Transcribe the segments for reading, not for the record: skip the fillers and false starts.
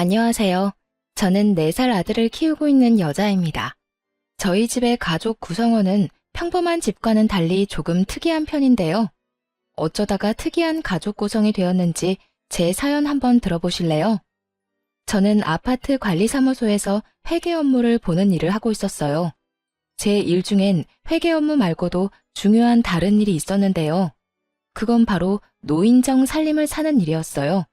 안녕하세요. 저는 4살 아들을 키우고 있는 여자입니다. 저희 집의 가족 구성원은 평범한 집과는 달리 조금 특이한 편인데요. 어쩌다가 특이한 가족 구성이 되었는지 제 사연 한번 들어보실래요? 저는 아파트 관리사무소에서 회계 업무를 보는 일을 하고 있었어요. 제 일 중엔 회계 업무 말고도 중요한 다른 일이 있었는데요. 그건 바로 노인정 살림을 사는 일이었어요.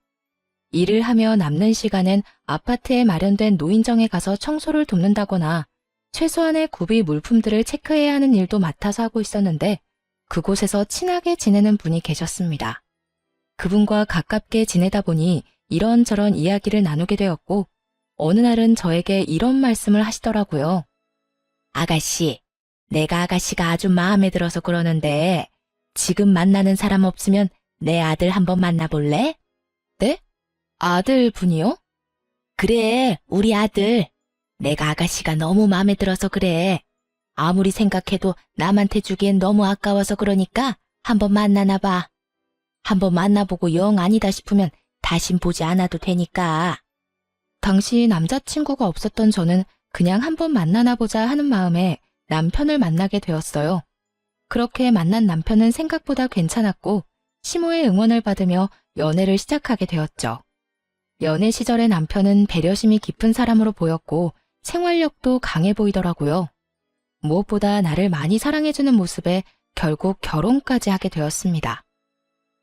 일을 하며 남는 시간엔 아파트에 마련된 노인정에 가서 청소를 돕는다거나 최소한의 구비 물품들을 체크해야 하는 일도 맡아서 하고 있었는데 그곳에서 친하게 지내는 분이 계셨습니다. 그분과 가깝게 지내다 보니 이런저런 이야기를 나누게 되었고 어느 날은 저에게 이런 말씀을 하시더라고요. 아가씨, 내가 아가씨가 아주 마음에 들어서 그러는데 지금 만나는 사람 없으면 내 아들 한번 만나볼래? 네? 아들 분이요? 그래, 우리 아들. 내가 아가씨가 너무 마음에 들어서 그래. 아무리 생각해도 남한테 주기엔 너무 아까워서 그러니까 한번 만나나 봐. 한번 만나보고 영 아니다 싶으면 다신 보지 않아도 되니까. 당시 남자친구가 없었던 저는 그냥 한번 만나나 보자 하는 마음에 남편을 만나게 되었어요. 그렇게 만난 남편은 생각보다 괜찮았고 시모의 응원을 받으며 연애를 시작하게 되었죠. 연애 시절의 남편은 배려심이 깊은 사람으로 보였고 생활력도 강해 보이더라고요. 무엇보다 나를 많이 사랑해주는 모습에 결국 결혼까지 하게 되었습니다.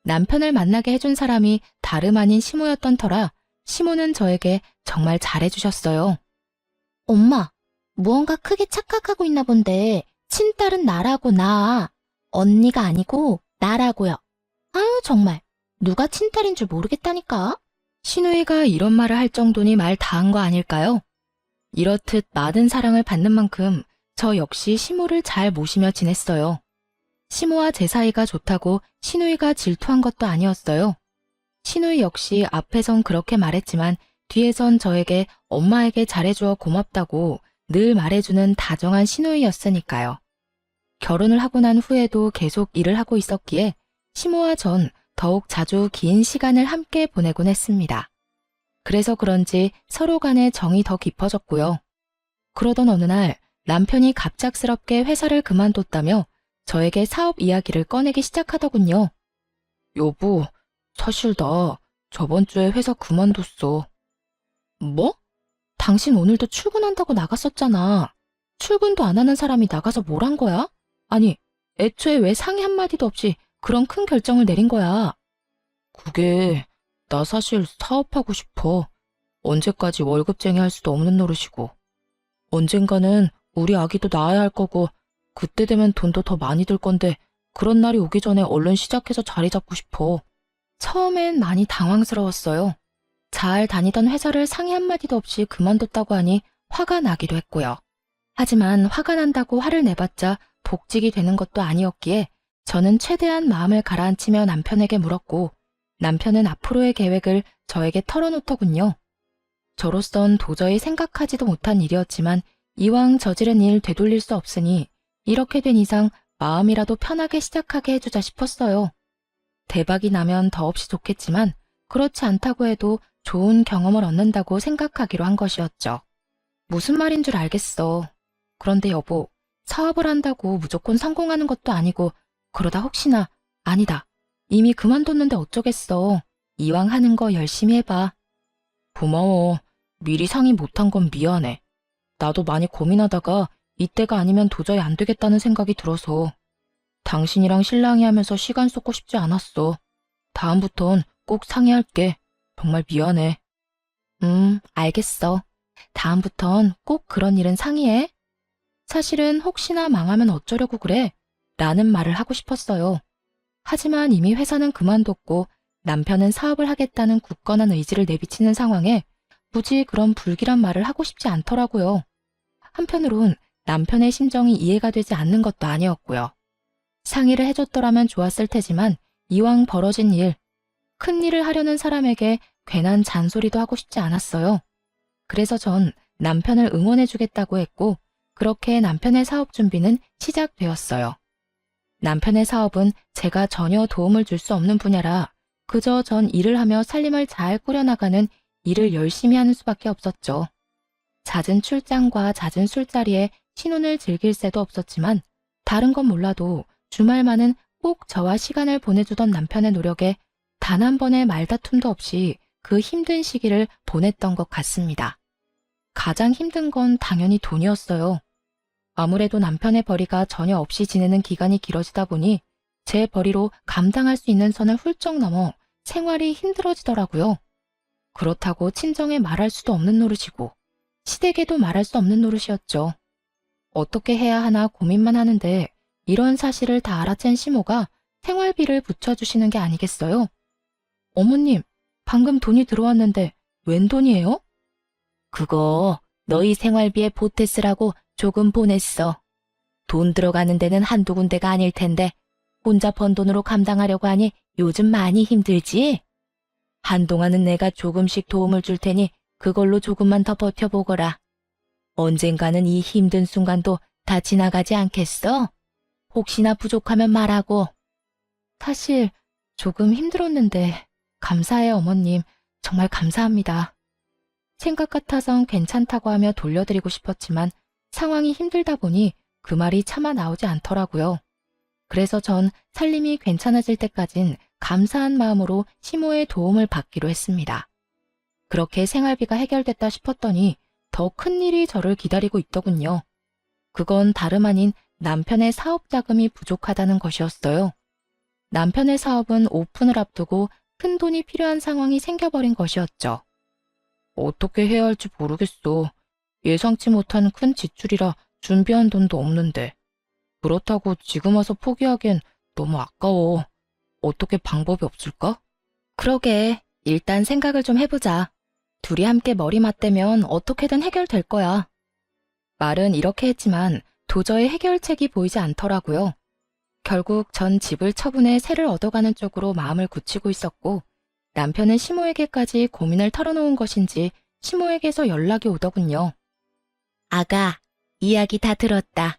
남편을 만나게 해준 사람이 다름 아닌 시모였던 터라 시모는 저에게 정말 잘해주셨어요. 엄마, 무언가 크게 착각하고 있나 본데 친딸은 나라고 나. 언니가 아니고 나라고요. 아유 정말 누가 친딸인 줄 모르겠다니까. 신우이가 이런 말을 할 정도니 말 다 한 거 아닐까요? 이렇듯 많은 사랑을 받는 만큼 저 역시 시모를 잘 모시며 지냈어요. 시모와 제 사이가 좋다고 신우이가 질투한 것도 아니었어요. 신우이 역시 앞에선 그렇게 말했지만 뒤에선 저에게 엄마에게 잘해주어 고맙다고 늘 말해주는 다정한 신우이였으니까요. 결혼을 하고 난 후에도 계속 일을 하고 있었기에 시모와 전 더욱 자주 긴 시간을 함께 보내곤 했습니다. 그래서 그런지 서로 간의 정이 더 깊어졌고요. 그러던 어느 날 남편이 갑작스럽게 회사를 그만뒀다며 저에게 사업 이야기를 꺼내기 시작하더군요. 여보, 사실 나 저번 주에 회사 그만뒀어. 뭐? 당신 오늘도 출근한다고 나갔었잖아. 출근도 안 하는 사람이 나가서 뭘 한 거야? 아니, 애초에 왜 상의 한마디도 없이 그런 큰 결정을 내린 거야? 그게 나 사실 사업하고 싶어. 언제까지 월급쟁이 할 수도 없는 노릇이고. 언젠가는 우리 아기도 낳아야 할 거고 그때 되면 돈도 더 많이 들 건데 그런 날이 오기 전에 얼른 시작해서 자리 잡고 싶어. 처음엔 많이 당황스러웠어요. 잘 다니던 회사를 상의 한마디도 없이 그만뒀다고 하니 화가 나기도 했고요. 하지만 화가 난다고 화를 내봤자 복직이 되는 것도 아니었기에 저는 최대한 마음을 가라앉히며 남편에게 물었고 남편은 앞으로의 계획을 저에게 털어놓더군요. 저로선 도저히 생각하지도 못한 일이었지만 이왕 저지른 일 되돌릴 수 없으니 이렇게 된 이상 마음이라도 편하게 시작하게 해주자 싶었어요. 대박이 나면 더없이 좋겠지만 그렇지 않다고 해도 좋은 경험을 얻는다고 생각하기로 한 것이었죠. 무슨 말인 줄 알겠어. 그런데 여보, 사업을 한다고 무조건 성공하는 것도 아니고 그러다 혹시나 아니다. 이미 그만뒀는데 어쩌겠어. 이왕 하는 거 열심히 해봐. 고마워. 미리 상의 못한 건 미안해. 나도 많이 고민하다가 이때가 아니면 도저히 안 되겠다는 생각이 들어서 당신이랑 신랑이 하면서 시간 쏟고 싶지 않았어. 다음부턴 꼭 상의할게. 정말 미안해. 알겠어. 다음부턴 꼭 그런 일은 상의해. 사실은 혹시나 망하면 어쩌려고 그래? 라는 말을 하고 싶었어요. 하지만 이미 회사는 그만뒀고 남편은 사업을 하겠다는 굳건한 의지를 내비치는 상황에 굳이 그런 불길한 말을 하고 싶지 않더라고요. 한편으론 남편의 심정이 이해가 되지 않는 것도 아니었고요. 상의를 해줬더라면 좋았을 테지만 이왕 벌어진 일, 큰 일을 하려는 사람에게 괜한 잔소리도 하고 싶지 않았어요. 그래서 전 남편을 응원해주겠다고 했고 그렇게 남편의 사업 준비는 시작되었어요. 남편의 사업은 제가 전혀 도움을 줄 수 없는 분야라 그저 전 일을 하며 살림을 잘 꾸려나가는 일을 열심히 하는 수밖에 없었죠. 잦은 출장과 잦은 술자리에 신혼을 즐길 새도 없었지만 다른 건 몰라도 주말만은 꼭 저와 시간을 보내주던 남편의 노력에 단 한 번의 말다툼도 없이 그 힘든 시기를 보냈던 것 같습니다. 가장 힘든 건 당연히 돈이었어요. 아무래도 남편의 벌이가 전혀 없이 지내는 기간이 길어지다 보니 제 벌이로 감당할 수 있는 선을 훌쩍 넘어 생활이 힘들어지더라고요. 그렇다고 친정에 말할 수도 없는 노릇이고 시댁에도 말할 수 없는 노릇이었죠. 어떻게 해야 하나 고민만 하는데 이런 사실을 다 알아챈 시모가 생활비를 붙여주시는 게 아니겠어요? 어머님, 방금 돈이 들어왔는데 웬 돈이에요? 그거 너희 생활비에 보태 쓰라고 조금 보냈어. 돈 들어가는 데는 한두 군데가 아닐 텐데 혼자 번 돈으로 감당하려고 하니 요즘 많이 힘들지? 한동안은 내가 조금씩 도움을 줄 테니 그걸로 조금만 더 버텨보거라. 언젠가는 이 힘든 순간도 다 지나가지 않겠어? 혹시나 부족하면 말하고. 사실 조금 힘들었는데 감사해요, 어머님. 정말 감사합니다. 생각 같아선 괜찮다고 하며 돌려드리고 싶었지만 상황이 힘들다 보니 그 말이 차마 나오지 않더라고요. 그래서 전 살림이 괜찮아질 때까진 감사한 마음으로 시모의 도움을 받기로 했습니다. 그렇게 생활비가 해결됐다 싶었더니 더 큰 일이 저를 기다리고 있더군요. 그건 다름 아닌 남편의 사업 자금이 부족하다는 것이었어요. 남편의 사업은 오픈을 앞두고 큰 돈이 필요한 상황이 생겨버린 것이었죠. 어떻게 해야 할지 모르겠어. 예상치 못한 큰 지출이라 준비한 돈도 없는데. 그렇다고 지금 와서 포기하기엔 너무 아까워. 어떻게 방법이 없을까? 그러게, 일단 생각을 좀 해보자. 둘이 함께 머리 맞대면 어떻게든 해결될 거야. 말은 이렇게 했지만 도저히 해결책이 보이지 않더라고요. 결국 전 집을 처분해 새를 얻어가는 쪽으로 마음을 굳히고 있었고 남편은 시모에게까지 고민을 털어놓은 것인지 시모에게서 연락이 오더군요. 아가, 이야기 다 들었다.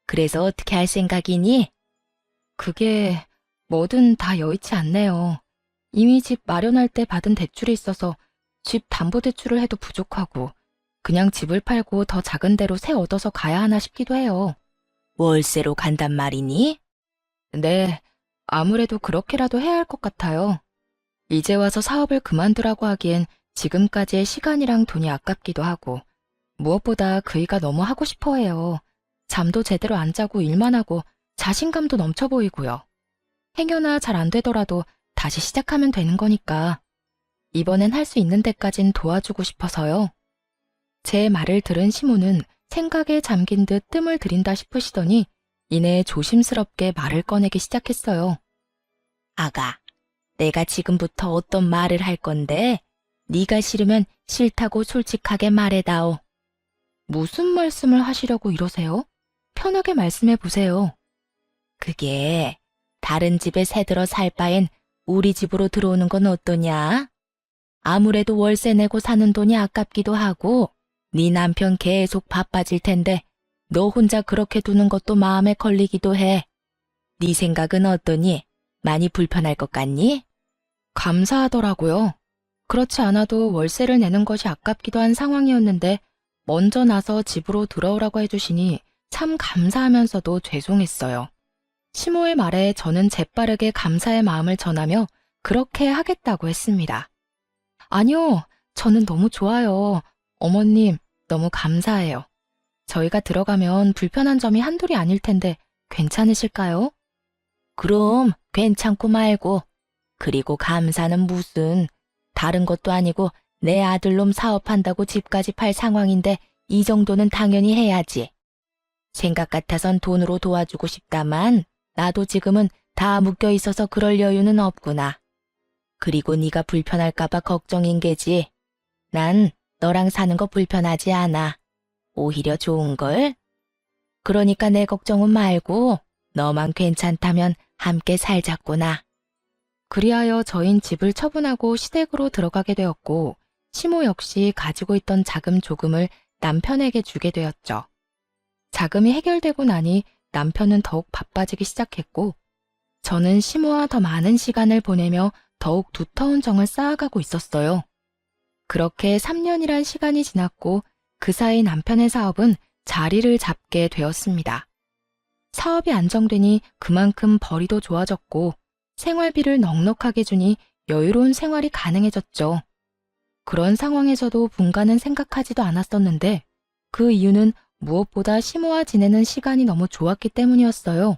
그래서 어떻게 할 생각이니? 그게 뭐든 다 여의치 않네요. 이미 집 마련할 때 받은 대출이 있어서 집 담보대출을 해도 부족하고 그냥 집을 팔고 더 작은 데로 새 얻어서 가야 하나 싶기도 해요. 월세로 간단 말이니? 네, 아무래도 그렇게라도 해야 할 것 같아요. 이제 와서 사업을 그만두라고 하기엔 지금까지의 시간이랑 돈이 아깝기도 하고 무엇보다 그이가 너무 하고 싶어 해요. 잠도 제대로 안 자고 일만 하고 자신감도 넘쳐 보이고요. 행여나 잘 안 되더라도 다시 시작하면 되는 거니까 이번엔 할 수 있는 데까진 도와주고 싶어서요. 제 말을 들은 시모는 생각에 잠긴 듯 뜸을 들인다 싶으시더니 이내 조심스럽게 말을 꺼내기 시작했어요. 아가, 내가 지금부터 어떤 말을 할 건데 네가 싫으면 싫다고 솔직하게 말해다오. 무슨 말씀을 하시려고 이러세요? 편하게 말씀해 보세요. 그게 다른 집에 새들어 살 바엔 우리 집으로 들어오는 건 어떠냐? 아무래도 월세 내고 사는 돈이 아깝기도 하고 네 남편 계속 바빠질 텐데 너 혼자 그렇게 두는 것도 마음에 걸리기도 해. 네 생각은 어떠니? 많이 불편할 것 같니? 감사하더라고요. 그렇지 않아도 월세를 내는 것이 아깝기도 한 상황이었는데 먼저 나서 집으로 들어오라고 해주시니 참 감사하면서도 죄송했어요. 시모의 말에 저는 재빠르게 감사의 마음을 전하며 그렇게 하겠다고 했습니다. 아니요, 저는 너무 좋아요. 어머님, 너무 감사해요. 저희가 들어가면 불편한 점이 한둘이 아닐 텐데 괜찮으실까요? 그럼 괜찮고 말고. 그리고 감사는 무슨. 다른 것도 아니고 내 아들놈 사업한다고 집까지 팔 상황인데 이 정도는 당연히 해야지. 생각 같아선 돈으로 도와주고 싶다만 나도 지금은 다 묶여 있어서 그럴 여유는 없구나. 그리고 네가 불편할까봐 걱정인 게지. 난 너랑 사는 거 불편하지 않아. 오히려 좋은걸? 그러니까 내 걱정은 말고 너만 괜찮다면 함께 살자꾸나. 그리하여 저흰 집을 처분하고 시댁으로 들어가게 되었고 시모 역시 가지고 있던 자금 조금을 남편에게 주게 되었죠. 자금이 해결되고 나니 남편은 더욱 바빠지기 시작했고 저는 시모와 더 많은 시간을 보내며 더욱 두터운 정을 쌓아가고 있었어요. 그렇게 3년이란 시간이 지났고 그 사이 남편의 사업은 자리를 잡게 되었습니다. 사업이 안정되니 그만큼 벌이도 좋아졌고 생활비를 넉넉하게 주니 여유로운 생활이 가능해졌죠. 그런 상황에서도 분가는 생각하지도 않았었는데 그 이유는 무엇보다 시모와 지내는 시간이 너무 좋았기 때문이었어요.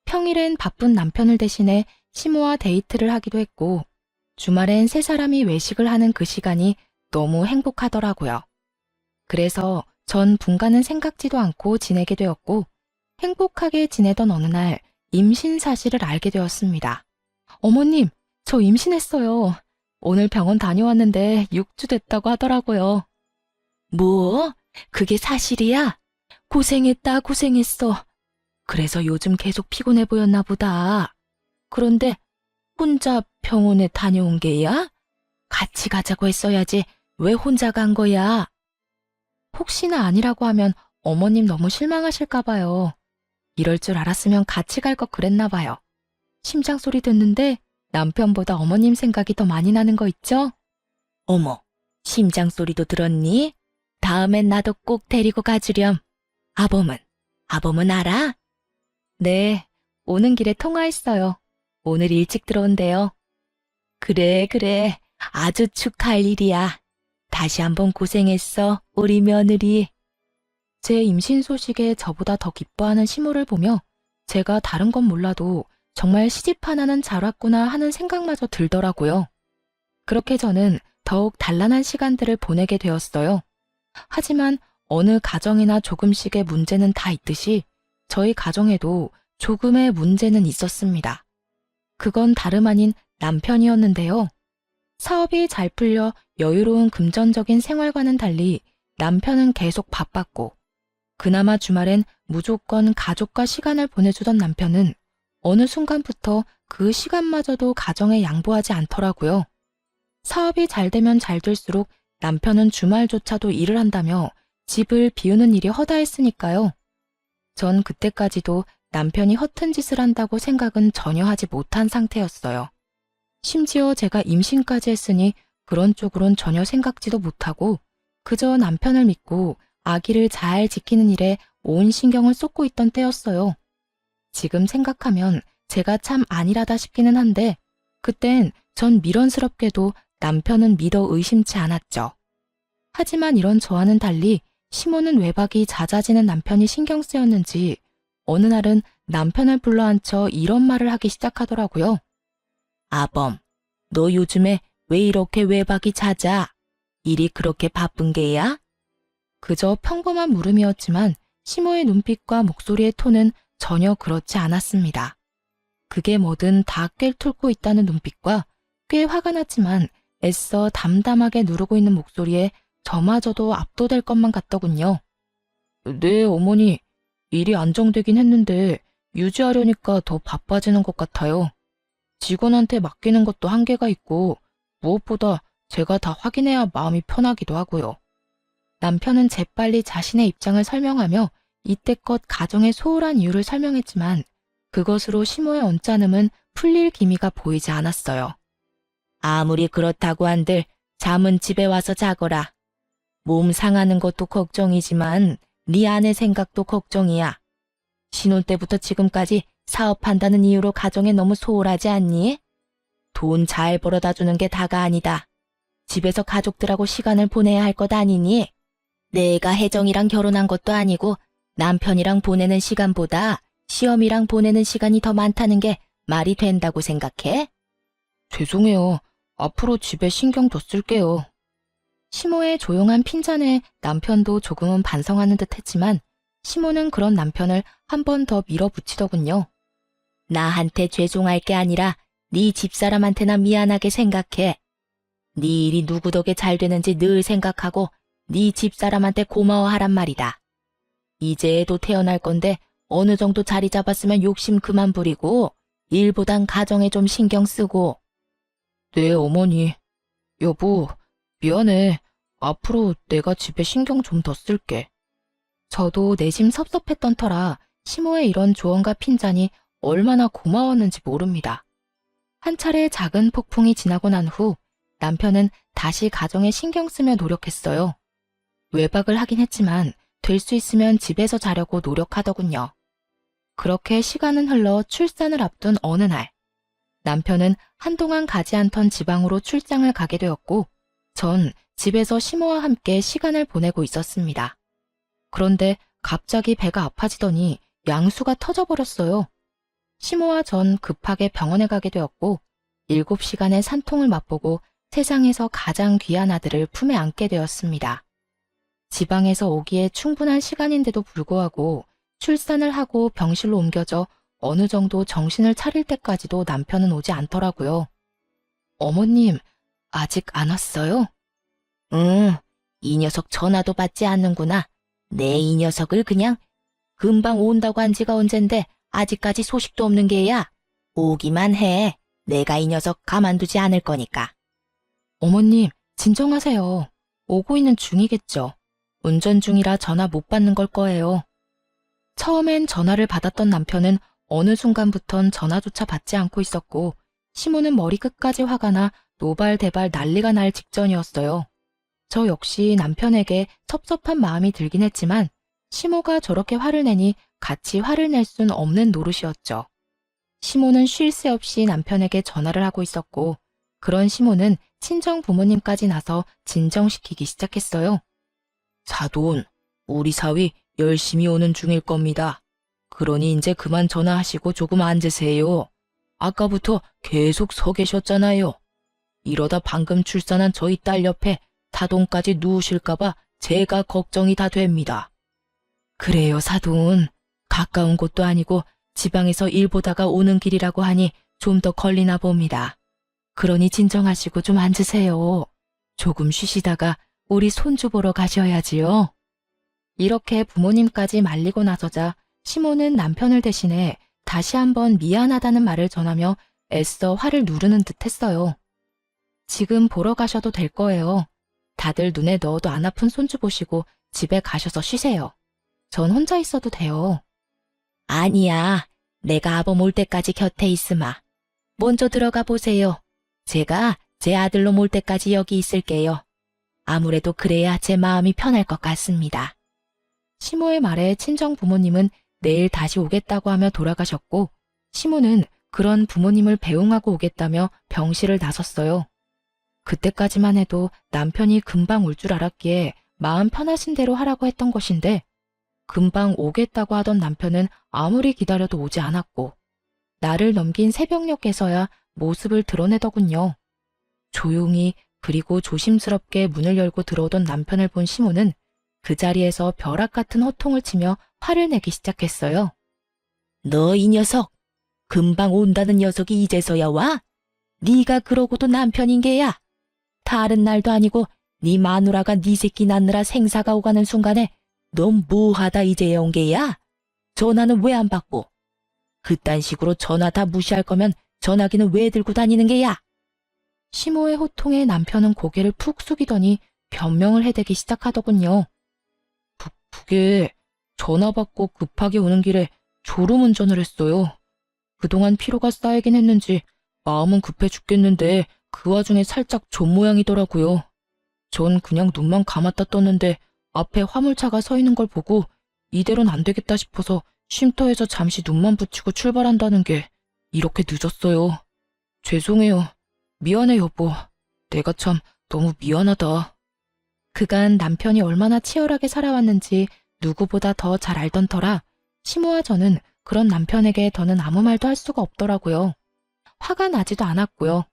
평일엔 바쁜 남편을 대신해 시모와 데이트를 하기도 했고 주말엔 세 사람이 외식을 하는 그 시간이 너무 행복하더라고요. 그래서 전 분가는 생각지도 않고 지내게 되었고 행복하게 지내던 어느 날 임신 사실을 알게 되었습니다. 어머님, 저 임신했어요. 오늘 병원 다녀왔는데 6주 됐다고 하더라고요. 뭐? 그게 사실이야? 고생했다, 고생했어. 그래서 요즘 계속 피곤해 보였나 보다. 그런데 혼자 병원에 다녀온 게야? 같이 가자고 했어야지. 왜 혼자 간 거야? 혹시나 아니라고 하면 어머님 너무 실망하실까 봐요. 이럴 줄 알았으면 같이 갈 것 그랬나 봐요. 심장 소리 듣는데 남편보다 어머님 생각이 더 많이 나는 거 있죠? 어머, 심장 소리도 들었니? 다음엔 나도 꼭 데리고 가주렴. 아범은 알아? 네, 오는 길에 통화했어요. 오늘 일찍 들어온대요. 그래, 아주 축하할 일이야. 다시 한번 고생했어, 우리 며느리. 제 임신 소식에 저보다 더 기뻐하는 시모를 보며 제가 다른 건 몰라도 정말 시집 하나는 잘 왔구나 하는 생각마저 들더라고요. 그렇게 저는 더욱 단란한 시간들을 보내게 되었어요. 하지만 어느 가정이나 조금씩의 문제는 다 있듯이 저희 가정에도 조금의 문제는 있었습니다. 그건 다름 아닌 남편이었는데요. 사업이 잘 풀려 여유로운 금전적인 생활과는 달리 남편은 계속 바빴고 그나마 주말엔 무조건 가족과 시간을 보내주던 남편은 어느 순간부터 그 시간마저도 가정에 양보하지 않더라고요. 사업이 잘 되면 잘 될수록 남편은 주말조차도 일을 한다며 집을 비우는 일이 허다했으니까요. 전 그때까지도 남편이 허튼 짓을 한다고 생각은 전혀 하지 못한 상태였어요. 심지어 제가 임신까지 했으니 그런 쪽으론 전혀 생각지도 못하고 그저 남편을 믿고 아기를 잘 지키는 일에 온 신경을 쏟고 있던 때였어요. 지금 생각하면 제가 참 안일하다 싶기는 한데 그땐 전 미련스럽게도 남편은 믿어 의심치 않았죠. 하지만 이런 저와는 달리 시모는 외박이 잦아지는 남편이 신경 쓰였는지 어느 날은 남편을 불러앉혀 이런 말을 하기 시작하더라고요. 아범, 너 요즘에 왜 이렇게 외박이 잦아? 일이 그렇게 바쁜 게야? 그저 평범한 물음이었지만 시모의 눈빛과 목소리의 톤은 전혀 그렇지 않았습니다. 그게 뭐든 다 꿰뚫고 있다는 눈빛과 꽤 화가 났지만 애써 담담하게 누르고 있는 목소리에 저마저도 압도될 것만 같더군요. 네, 어머니. 일이 안정되긴 했는데 유지하려니까 더 바빠지는 것 같아요. 직원한테 맡기는 것도 한계가 있고 무엇보다 제가 다 확인해야 마음이 편하기도 하고요. 남편은 재빨리 자신의 입장을 설명하며 이때껏 가정의 소홀한 이유를 설명했지만 그것으로 시모의 언짢음은 풀릴 기미가 보이지 않았어요. 아무리 그렇다고 한들 잠은 집에 와서 자거라. 몸 상하는 것도 걱정이지만 네 아내 생각도 걱정이야. 신혼 때부터 지금까지 사업한다는 이유로 가정에 너무 소홀하지 않니? 돈 잘 벌어다 주는 게 다가 아니다. 집에서 가족들하고 시간을 보내야 할 것 아니니? 내가 혜정이랑 결혼한 것도 아니고 남편이랑 보내는 시간보다 시험이랑 보내는 시간이 더 많다는 게 말이 된다고 생각해? 죄송해요. 앞으로 집에 신경 더 쓸게요. 시모의 조용한 핀잔에 남편도 조금은 반성하는 듯 했지만 시모는 그런 남편을 한 번 더 밀어붙이더군요. 나한테 죄송할 게 아니라 네 집사람한테나 미안하게 생각해. 네 일이 누구 덕에 잘 되는지 늘 생각하고 네 집사람한테 고마워하란 말이다. 이제 애도 태어날 건데 어느 정도 자리 잡았으면 욕심 그만 부리고 일보단 가정에 좀 신경 쓰고. 네, 어머니. 여보, 미안해. 앞으로 내가 집에 신경 좀 더 쓸게. 저도 내심 섭섭했던 터라 시모의 이런 조언과 핀잔이 얼마나 고마웠는지 모릅니다. 한 차례 작은 폭풍이 지나고 난 후 남편은 다시 가정에 신경 쓰며 노력했어요. 외박을 하긴 했지만 될 수 있으면 집에서 자려고 노력하더군요. 그렇게 시간은 흘러 출산을 앞둔 어느 날, 남편은 한동안 가지 않던 지방으로 출장을 가게 되었고, 전 집에서 시모와 함께 시간을 보내고 있었습니다. 그런데 갑자기 배가 아파지더니 양수가 터져버렸어요. 시모와 전 급하게 병원에 가게 되었고, 7시간의 산통을 맛보고 세상에서 가장 귀한 아들을 품에 안게 되었습니다. 지방에서 오기에 충분한 시간인데도 불구하고 출산을 하고 병실로 옮겨져 어느 정도 정신을 차릴 때까지도 남편은 오지 않더라고요. 어머님, 아직 안 왔어요? 응, 이 녀석 전화도 받지 않는구나. 내 이 녀석을 그냥 금방 온다고 한 지가 언젠데 아직까지 소식도 없는 게야. 오기만 해. 내가 이 녀석 가만두지 않을 거니까. 어머님, 진정하세요. 오고 있는 중이겠죠. 운전 중이라 전화 못 받는 걸 거예요. 처음엔 전화를 받았던 남편은 어느 순간부턴 전화조차 받지 않고 있었고, 시모는 머리 끝까지 화가 나 노발대발 난리가 날 직전이었어요. 저 역시 남편에게 섭섭한 마음이 들긴 했지만 시모가 저렇게 화를 내니 같이 화를 낼 순 없는 노릇이었죠. 시모는 쉴 새 없이 남편에게 전화를 하고 있었고, 그런 시모는 친정 부모님까지 나서 진정시키기 시작했어요. 사돈, 우리 사위 열심히 오는 중일 겁니다. 그러니 이제 그만 전화하시고 조금 앉으세요. 아까부터 계속 서 계셨잖아요. 이러다 방금 출산한 저희 딸 옆에 사돈까지 누우실까봐 제가 걱정이 다 됩니다. 그래요, 사돈. 가까운 곳도 아니고 지방에서 일 보다가 오는 길이라고 하니 좀 더 걸리나 봅니다. 그러니 진정하시고 좀 앉으세요. 조금 쉬시다가 우리 손주 보러 가셔야지요. 이렇게 부모님까지 말리고 나서자 시모는 남편을 대신해 다시 한번 미안하다는 말을 전하며 애써 화를 누르는 듯 했어요. 지금 보러 가셔도 될 거예요. 다들 눈에 넣어도 안 아픈 손주 보시고 집에 가셔서 쉬세요. 전 혼자 있어도 돼요. 아니야. 내가 아범 올 때까지 곁에 있으마. 먼저 들어가 보세요. 제가 제 아들놈 올 때까지 여기 있을게요. 아무래도 그래야 제 마음이 편할 것 같습니다. 시모의 말에 친정 부모님은 내일 다시 오겠다고 하며 돌아가셨고, 시모는 그런 부모님을 배웅하고 오겠다며 병실을 나섰어요. 그때까지만 해도 남편이 금방 올 줄 알았기에 마음 편하신 대로 하라고 했던 것인데, 금방 오겠다고 하던 남편은 아무리 기다려도 오지 않았고, 날을 넘긴 새벽녘에서야 모습을 드러내더군요. 조용히 그리고 조심스럽게 문을 열고 들어오던 남편을 본 시모는 그 자리에서 벼락 같은 호통을 치며 화를 내기 시작했어요. 너 이 녀석! 금방 온다는 녀석이 이제서야 와? 네가 그러고도 남편인 게야. 다른 날도 아니고 네 마누라가 네 새끼 낳느라 생사가 오가는 순간에 넌 뭐하다 이제야 온 게야? 전화는 왜 안 받고? 그딴 식으로 전화 다 무시할 거면 전화기는 왜 들고 다니는 게야? 시모의 호통에 남편은 고개를 푹 숙이더니 변명을 해대기 시작하더군요. 그게 전화 받고 급하게 오는 길에 졸음운전을 했어요. 그동안 피로가 쌓이긴 했는지 마음은 급해 죽겠는데 그 와중에 살짝 존 모양이더라고요. 전 그냥 눈만 감았다 떴는데 앞에 화물차가 서 있는 걸 보고 이대로는 안 되겠다 싶어서 쉼터에서 잠시 눈만 붙이고 출발한다는 게 이렇게 늦었어요. 죄송해요. 미안해 여보. 내가 참 너무 미안하다. 그간 남편이 얼마나 치열하게 살아왔는지 누구보다 더 잘 알던 터라 시모와 저는 그런 남편에게 더는 아무 말도 할 수가 없더라고요. 화가 나지도 않았고요.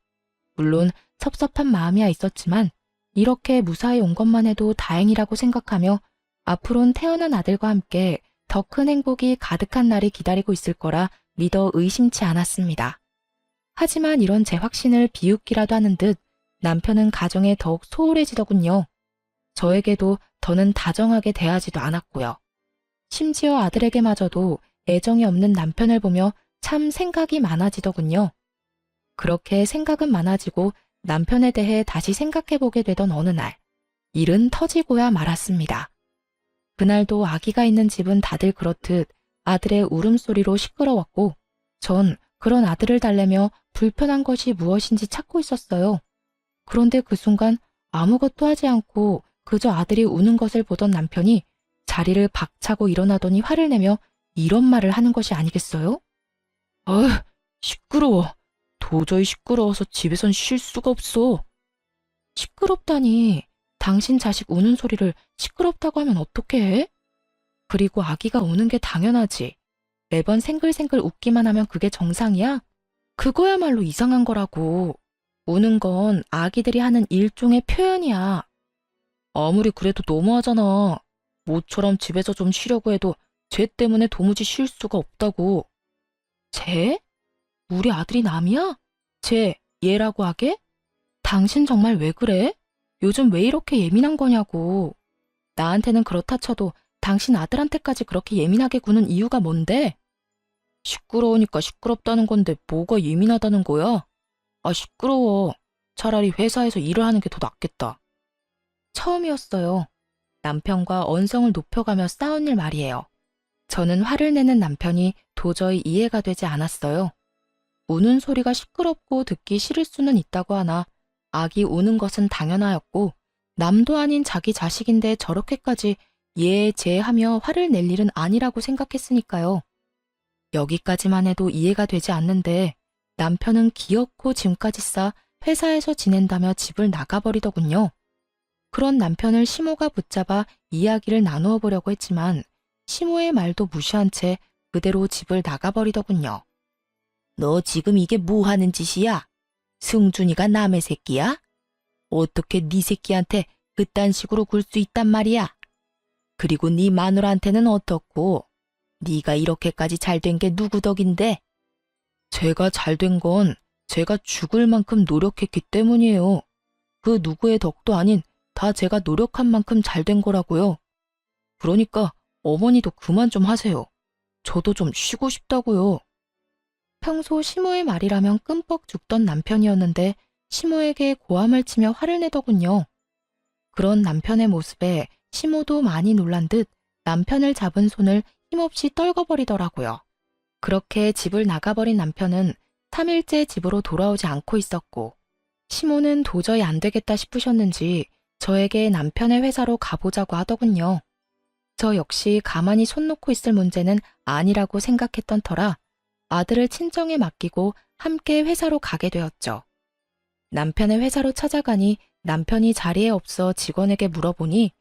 물론 섭섭한 마음이야 있었지만 이렇게 무사히 온 것만 해도 다행이라고 생각하며 앞으론 태어난 아들과 함께 더 큰 행복이 가득한 날이 기다리고 있을 거라 믿어 의심치 않았습니다. 하지만 이런 제 확신을 비웃기라도 하는 듯 남편은 가정에 더욱 소홀해지더군요. 저에게도 더는 다정하게 대하지도 않았고요. 심지어 아들에게마저도 애정이 없는 남편을 보며 참 생각이 많아지더군요. 그렇게 생각은 많아지고 남편에 대해 다시 생각해보게 되던 어느 날, 일은 터지고야 말았습니다. 그날도 아기가 있는 집은 다들 그렇듯 아들의 울음소리로 시끄러웠고, 전 그런 아들을 달래며 불편한 것이 무엇인지 찾고 있었어요. 그런데 그 순간 아무것도 하지 않고 그저 아들이 우는 것을 보던 남편이 자리를 박차고 일어나더니 화를 내며 이런 말을 하는 것이 아니겠어요? 어휴, 시끄러워. 도저히 시끄러워서 집에선 쉴 수가 없어. 시끄럽다니. 당신 자식 우는 소리를 시끄럽다고 하면 어떻게 해? 그리고 아기가 우는 게 당연하지. 매번 생글생글 웃기만 하면 그게 정상이야? 그거야말로 이상한 거라고. 우는 건 아기들이 하는 일종의 표현이야. 아무리 그래도 너무하잖아. 모처럼 집에서 좀 쉬려고 해도 쟤 때문에 도무지 쉴 수가 없다고. 쟤? 우리 아들이 남이야? 쟤, 얘라고 하게? 당신 정말 왜 그래? 요즘 왜 이렇게 예민한 거냐고. 나한테는 그렇다 쳐도 당신 아들한테까지 그렇게 예민하게 구는 이유가 뭔데? 시끄러우니까 시끄럽다는 건데 뭐가 예민하다는 거야? 아, 시끄러워. 차라리 회사에서 일을 하는 게 더 낫겠다. 처음이었어요. 남편과 언성을 높여가며 싸운 일 말이에요. 저는 화를 내는 남편이 도저히 이해가 되지 않았어요. 우는 소리가 시끄럽고 듣기 싫을 수는 있다고 하나 아기 우는 것은 당연하였고 남도 아닌 자기 자식인데 저렇게까지 쟤하며 화를 낼 일은 아니라고 생각했으니까요. 여기까지만 해도 이해가 되지 않는데 남편은 기어코 짐까지 싸 회사에서 지낸다며 집을 나가버리더군요. 그런 남편을 시모가 붙잡아 이야기를 나누어 보려고 했지만 시모의 말도 무시한 채 그대로 집을 나가버리더군요. 너 지금 이게 뭐 하는 짓이야? 승준이가 남의 새끼야? 어떻게 네 새끼한테 그딴 식으로 굴 수 있단 말이야? 그리고 네 마누라한테는 어떻고? 네가 이렇게까지 잘된 게 누구 덕인데? 제가 잘된 건 제가 죽을 만큼 노력했기 때문이에요. 그 누구의 덕도 아닌 다 제가 노력한 만큼 잘된 거라고요. 그러니까 어머니도 그만 좀 하세요. 저도 좀 쉬고 싶다고요. 평소 시모의 말이라면 끔뻑 죽던 남편이었는데 시모에게 고함을 치며 화를 내더군요. 그런 남편의 모습에 시모도 많이 놀란 듯 남편을 잡은 손을 힘없이 떨궈버리더라고요. 그렇게 집을 나가버린 남편은 3일째 집으로 돌아오지 않고 있었고 시모는 도저히 안 되겠다 싶으셨는지 저에게 남편의 회사로 가보자고 하더군요. 저 역시 가만히 손 놓고 있을 문제는 아니라고 생각했던 터라 아들을 친정에 맡기고 함께 회사로 가게 되었죠. 남편의 회사로 찾아가니 남편이 자리에 없어 직원에게 물어보니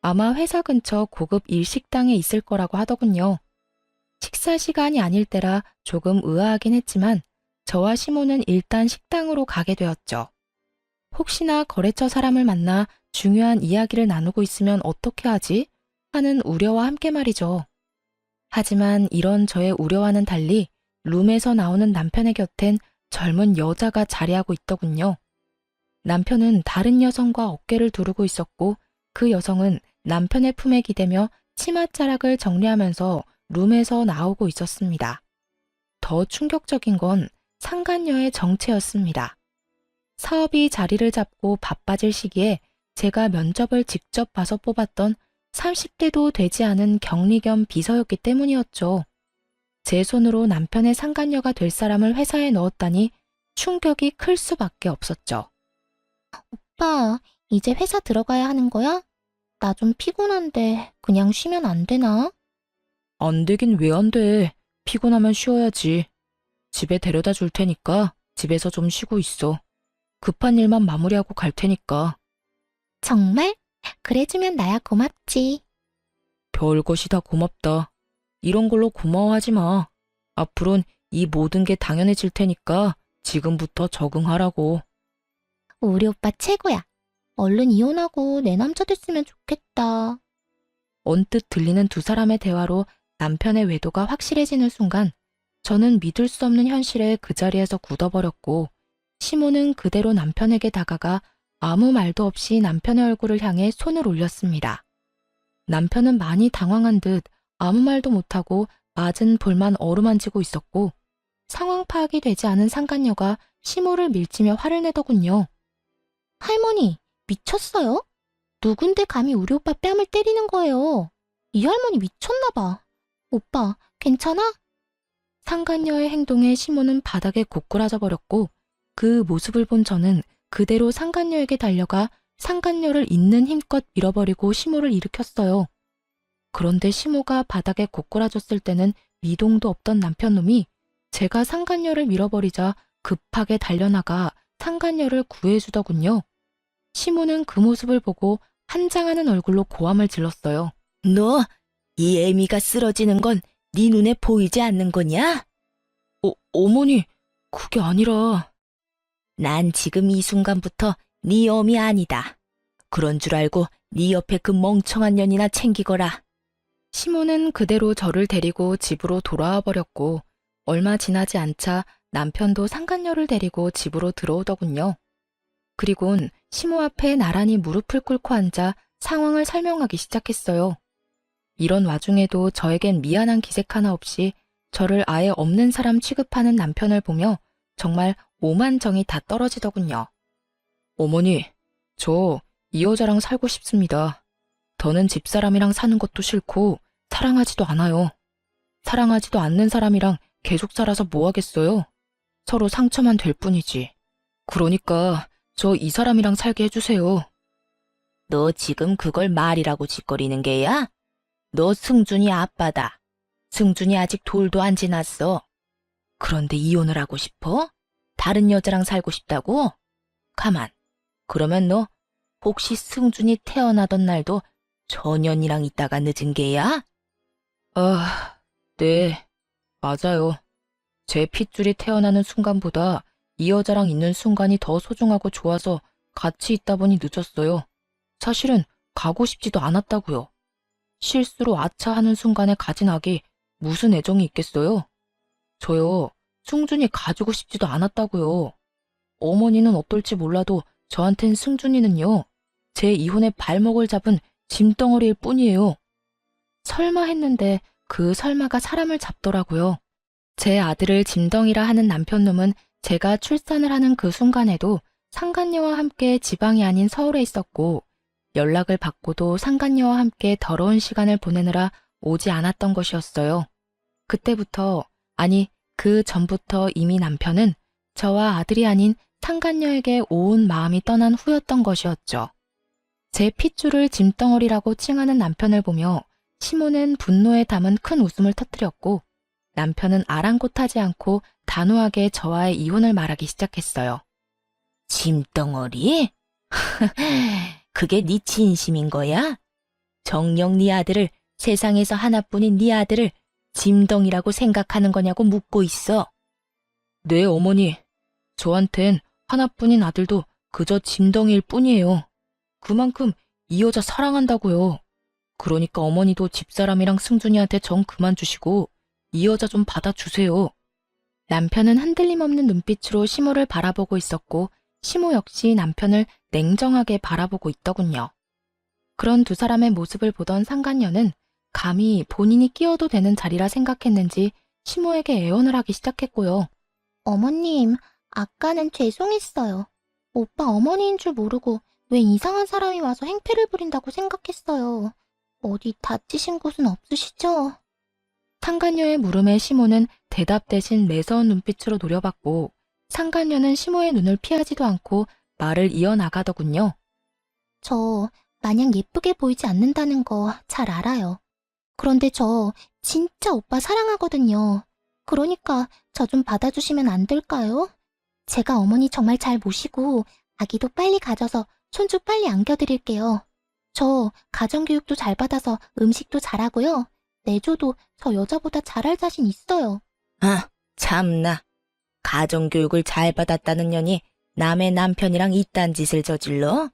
아마 회사 근처 고급 일식당에 있을 거라고 하더군요. 식사 시간이 아닐 때라 조금 의아하긴 했지만 저와 시모는 일단 식당으로 가게 되었죠. 혹시나 거래처 사람을 만나 중요한 이야기를 나누고 있으면 어떻게 하지? 하는 우려와 함께 말이죠. 하지만 이런 저의 우려와는 달리 룸에서 나오는 남편의 곁엔 젊은 여자가 자리하고 있더군요. 남편은 다른 여성과 어깨를 두르고 있었고 그 여성은 남편의 품에 기대며 치맛자락을 정리하면서 룸에서 나오고 있었습니다. 더 충격적인 건 상간녀의 정체였습니다. 사업이 자리를 잡고 바빠질 시기에 제가 면접을 직접 봐서 뽑았던 30대도 되지 않은 격리 겸 비서였기 때문이었죠. 제 손으로 남편의 상간녀가 될 사람을 회사에 넣었다니 충격이 클 수밖에 없었죠. 오빠, 이제 회사 들어가야 하는 거야? 나 좀 피곤한데 그냥 쉬면 안 되나? 안 되긴 왜 안 돼. 피곤하면 쉬어야지. 집에 데려다 줄 테니까 집에서 좀 쉬고 있어. 급한 일만 마무리하고 갈 테니까. 정말? 그래주면 나야 고맙지. 별것이 다 고맙다. 이런 걸로 고마워하지 마. 앞으론 이 모든 게 당연해질 테니까 지금부터 적응하라고. 우리 오빠 최고야. 얼른 이혼하고 내 남자 됐으면 좋겠다. 언뜻 들리는 두 사람의 대화로 남편의 외도가 확실해지는 순간 저는 믿을 수 없는 현실에 그 자리에서 굳어버렸고 시모는 그대로 남편에게 다가가 아무 말도 없이 남편의 얼굴을 향해 손을 올렸습니다. 남편은 많이 당황한 듯 아무 말도 못하고 맞은 볼만 어루만지고 있었고 상황 파악이 되지 않은 상간녀가 시모를 밀치며 화를 내더군요. 할머니, 미쳤어요? 누군데 감히 우리 오빠 뺨을 때리는 거예요? 이 할머니 미쳤나 봐. 오빠, 괜찮아? 상간녀의 행동에 시모는 바닥에 고꾸라져 버렸고 그 모습을 본 저는 그대로 상간녀에게 달려가 상간녀를 있는 힘껏 밀어버리고 시모를 일으켰어요. 그런데 시모가 바닥에 고꾸라졌을 때는 미동도 없던 남편놈이 제가 상간녀를 밀어버리자 급하게 달려나가 상간녀를 구해주더군요. 시모는 그 모습을 보고 한장하는 얼굴로 고함을 질렀어요. 너, 이 애미가 쓰러지는 건 네 눈에 보이지 않는 거냐? 어머니, 그게 아니라... 난 지금 이 순간부터 네 어미 아니다. 그런 줄 알고 네 옆에 그 멍청한 년이나 챙기거라. 시모는 그대로 저를 데리고 집으로 돌아와 버렸고 얼마 지나지 않자 남편도 상간녀를 데리고 집으로 들어오더군요. 그리곤 시모 앞에 나란히 무릎을 꿇고 앉아 상황을 설명하기 시작했어요. 이런 와중에도 저에겐 미안한 기색 하나 없이 저를 아예 없는 사람 취급하는 남편을 보며 정말 오만 정이 다 떨어지더군요. 어머니, 저 이 여자랑 살고 싶습니다. 더는 집사람이랑 사는 것도 싫고 사랑하지도 않아요. 사랑하지도 않는 사람이랑 계속 살아서 뭐 하겠어요? 서로 상처만 될 뿐이지. 그러니까 저 이 사람이랑 살게 해주세요. 너 지금 그걸 말이라고 짓거리는 게야? 너 승준이 아빠다. 승준이 아직 돌도 안 지났어. 그런데 이혼을 하고 싶어? 다른 여자랑 살고 싶다고? 가만. 그러면 너 혹시 승준이 태어나던 날도 저 년이랑 있다가 늦은 게야? 네. 맞아요. 제 핏줄이 태어나는 순간보다 이 여자랑 있는 순간이 더 소중하고 좋아서 같이 있다 보니 늦었어요. 사실은 가고 싶지도 않았다고요. 실수로 아차하는 순간에 가진 악이 무슨 애정이 있겠어요? 저요, 승준이 가지고 싶지도 않았다고요. 어머니는 어떨지 몰라도 저한텐 승준이는요, 제 이혼의 발목을 잡은 짐덩어리일 뿐이에요. 설마 했는데 그 설마가 사람을 잡더라고요. 제 아들을 짐덩이라 하는 남편놈은 제가 출산을 하는 그 순간에도 상간녀와 함께 지방이 아닌 서울에 있었고 연락을 받고도 상간녀와 함께 더러운 시간을 보내느라 오지 않았던 것이었어요. 그때부터, 아니 그 전부터 이미 남편은 저와 아들이 아닌 상간녀에게 온 마음이 떠난 후였던 것이었죠. 제 핏줄을 짐덩어리라고 칭하는 남편을 보며 시모는 분노에 담은 큰 웃음을 터뜨렸고 남편은 아랑곳하지 않고 단호하게 저와의 이혼을 말하기 시작했어요. 짐덩어리? 그게 네 진심인 거야? 정녕 네 아들을, 세상에서 하나뿐인 네 아들을 짐덩이라고 생각하는 거냐고 묻고 있어. 네, 어머니. 저한텐 하나뿐인 아들도 그저 짐덩이일 뿐이에요. 그만큼 이 여자 사랑한다고요. 그러니까 어머니도 집사람이랑 승준이한테 정 그만 주시고 이 여자 좀 받아주세요. 남편은 흔들림 없는 눈빛으로 시모를 바라보고 있었고 시모 역시 남편을 냉정하게 바라보고 있더군요. 그런 두 사람의 모습을 보던 상간녀는 감히 본인이 끼어도 되는 자리라 생각했는지 시모에게 애원을 하기 시작했고요. 어머님, 아까는 죄송했어요. 오빠 어머니인 줄 모르고 왜 이상한 사람이 와서 행패를 부린다고 생각했어요. 어디 다치신 곳은 없으시죠? 상간녀의 물음에 시모는 대답 대신 매서운 눈빛으로 노려봤고 상간녀는 시모의 눈을 피하지도 않고 말을 이어나가더군요. 저 마냥 예쁘게 보이지 않는다는 거 잘 알아요. 그런데 저 진짜 오빠 사랑하거든요. 그러니까 저 좀 받아주시면 안 될까요? 제가 어머니 정말 잘 모시고 아기도 빨리 가져서 손주 빨리 안겨드릴게요. 저 가정교육도 잘 받아서 음식도 잘하고요. 내조도 저 여자보다 잘할 자신 있어요. 아, 참나. 가정교육을 잘 받았다는 년이 남의 남편이랑 이딴 짓을 저질러?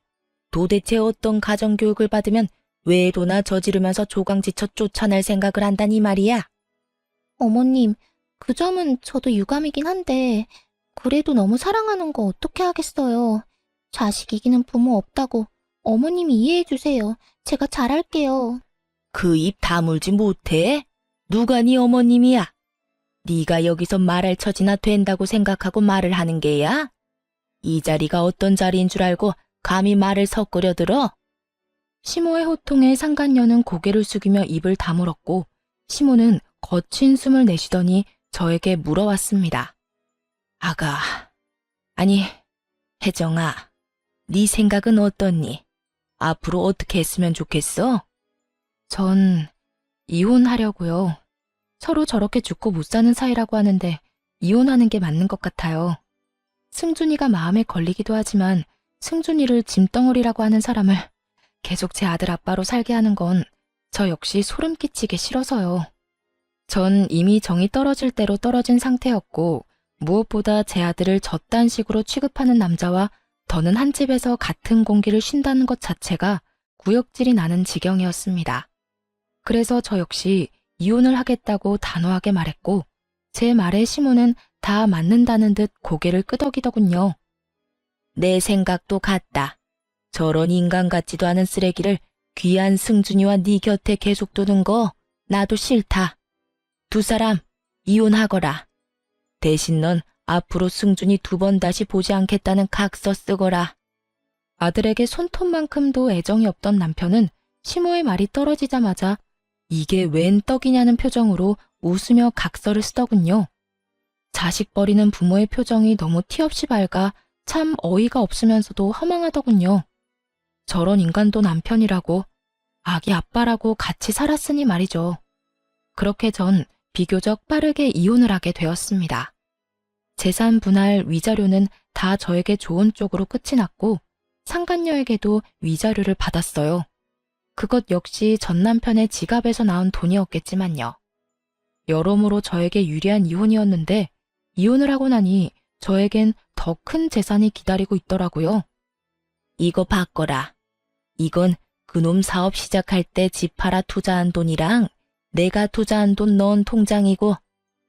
도대체 어떤 가정교육을 받으면 외도나 저지르면서 조강지쳐 쫓아낼 생각을 한다니 말이야? 어머님, 그 점은 저도 유감이긴 한데 그래도 너무 사랑하는 거 어떻게 하겠어요. 자식 이기는 부모 없다고 어머님이 이해해 주세요. 제가 잘할게요. 그 입 다물지 못해? 누가 네 어머님이야? 네가 여기서 말할 처지나 된다고 생각하고 말을 하는 게야? 이 자리가 어떤 자리인 줄 알고 감히 말을 섞으려 들어? 시모의 호통에 상간녀는 고개를 숙이며 입을 다물었고 시모는 거친 숨을 내쉬더니 저에게 물어왔습니다. 아가, 아니, 혜정아, 네 생각은 어떻니? 앞으로 어떻게 했으면 좋겠어? 전 이혼하려고요. 서로 저렇게 죽고 못 사는 사이라고 하는데 이혼하는 게 맞는 것 같아요. 승준이가 마음에 걸리기도 하지만 승준이를 짐덩어리라고 하는 사람을 계속 제 아들 아빠로 살게 하는 건 저 역시 소름 끼치게 싫어서요. 전 이미 정이 떨어질 대로 떨어진 상태였고 무엇보다 제 아들을 저딴 식으로 취급하는 남자와 더는 한 집에서 같은 공기를 쉰다는 것 자체가 구역질이 나는 지경이었습니다. 그래서 저 역시 이혼을 하겠다고 단호하게 말했고 제 말에 시모는 다 맞는다는 듯 고개를 끄덕이더군요. 내 생각도 같다. 저런 인간 같지도 않은 쓰레기를 귀한 승준이와 네 곁에 계속 두는 거 나도 싫다. 두 사람 이혼하거라. 대신 넌 앞으로 승준이 2번 다시 보지 않겠다는 각서 쓰거라. 아들에게 손톱만큼도 애정이 없던 남편은 시모의 말이 떨어지자마자 이게 웬 떡이냐는 표정으로 웃으며 각서를 쓰더군요. 자식 버리는 부모의 표정이 너무 티없이 밝아 참 어이가 없으면서도 허망하더군요. 저런 인간도 남편이라고, 아기 아빠라고 같이 살았으니 말이죠. 그렇게 전 비교적 빠르게 이혼을 하게 되었습니다. 재산 분할 위자료는 다 저에게 좋은 쪽으로 끝이 났고 상간녀에게도 위자료를 받았어요. 그것 역시 전 남편의 지갑에서 나온 돈이었겠지만요. 여러모로 저에게 유리한 이혼이었는데 이혼을 하고 나니 저에겐 더 큰 재산이 기다리고 있더라고요. 이거 바꿔라. 이건 그놈 사업 시작할 때 집 팔아 투자한 돈이랑 내가 투자한 돈 넣은 통장이고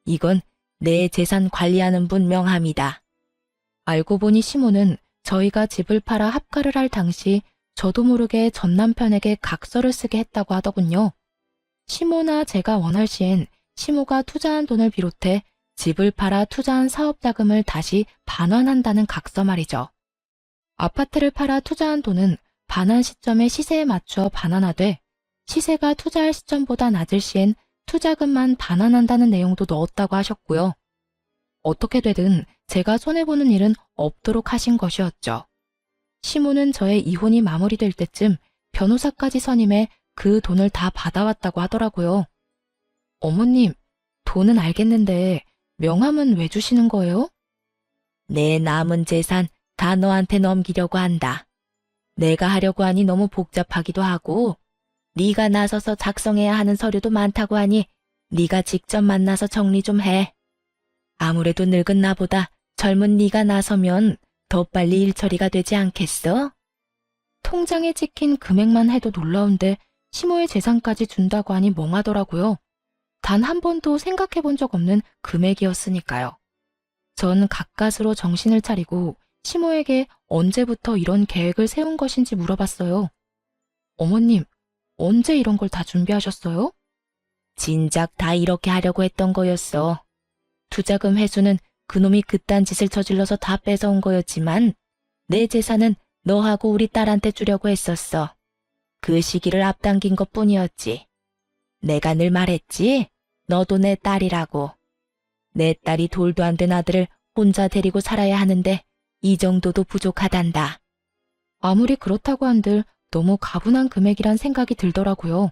이건 내 재산 관리하는 분 명함이다. 알고 보니 시모는 저희가 집을 팔아 합가를 할 당시 저도 모르게 전 남편에게 각서를 쓰게 했다고 하더군요. 시모나 제가 원할 시엔 시모가 투자한 돈을 비롯해 집을 팔아 투자한 사업 자금을 다시 반환한다는 각서 말이죠. 아파트를 팔아 투자한 돈은 반환 시점의 시세에 맞춰 반환하되 시세가 투자할 시점보다 낮을 시엔 투자금만 반환한다는 내용도 넣었다고 하셨고요. 어떻게 되든 제가 손해보는 일은 없도록 하신 것이었죠. 시모는 저의 이혼이 마무리될 때쯤 변호사까지 선임해 그 돈을 다 받아왔다고 하더라고요. 어머님, 돈은 알겠는데 명함은 왜 주시는 거예요? 내 남은 재산 다 너한테 넘기려고 한다. 내가 하려고 하니 너무 복잡하기도 하고 네가 나서서 작성해야 하는 서류도 많다고 하니 네가 직접 만나서 정리 좀 해. 아무래도 늙은 나보다 젊은 네가 나서면 더 빨리 일 처리가 되지 않겠어? 통장에 찍힌 금액만 해도 놀라운데 시모의 재산까지 준다고 하니 멍하더라고요. 단 한 번도 생각해 본 적 없는 금액이었으니까요. 전 가까스로 정신을 차리고 시모에게 언제부터 이런 계획을 세운 것인지 물어봤어요. 어머님, 언제 이런 걸 다 준비하셨어요? 진작 다 이렇게 하려고 했던 거였어. 투자금 회수는 그놈이 그딴 짓을 저질러서 다 뺏어온 거였지만 내 재산은 너하고 우리 딸한테 주려고 했었어. 그 시기를 앞당긴 것뿐이었지. 내가 늘 말했지. 너도 내 딸이라고. 내 딸이 돌도 안 된 아들을 혼자 데리고 살아야 하는데 이 정도도 부족하단다. 아무리 그렇다고 한들 너무 가분한 금액이란 생각이 들더라고요.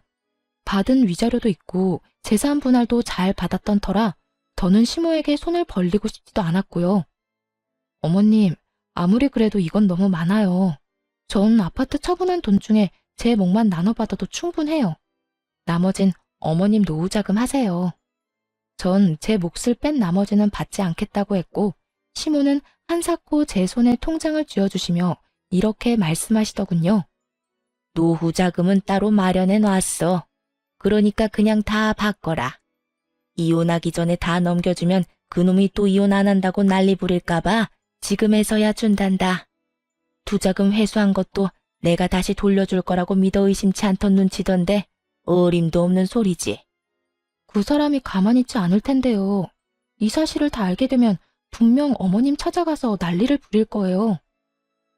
받은 위자료도 있고 재산 분할도 잘 받았던 터라 더는 시모에게 손을 벌리고 싶지도 않았고요. 어머님, 아무리 그래도 이건 너무 많아요. 전 아파트 처분한 돈 중에 제 몫만 나눠받아도 충분해요. 나머진 어머님 노후자금 하세요. 전 제 몫을 뺀 나머지는 받지 않겠다고 했고 시모는 한사코 제 손에 통장을 쥐어주시며 이렇게 말씀하시더군요. 노후 자금은 따로 마련해 놨어. 그러니까 그냥 다 바꿔라. 이혼하기 전에 다 넘겨주면 그놈이 또 이혼 안 한다고 난리 부릴까봐 지금에서야 준단다. 투자금 회수한 것도 내가 다시 돌려줄 거라고 믿어 의심치 않던 눈치던데 어림도 없는 소리지. 그 사람이 가만히 있지 않을 텐데요. 이 사실을 다 알게 되면 분명 어머님 찾아가서 난리를 부릴 거예요.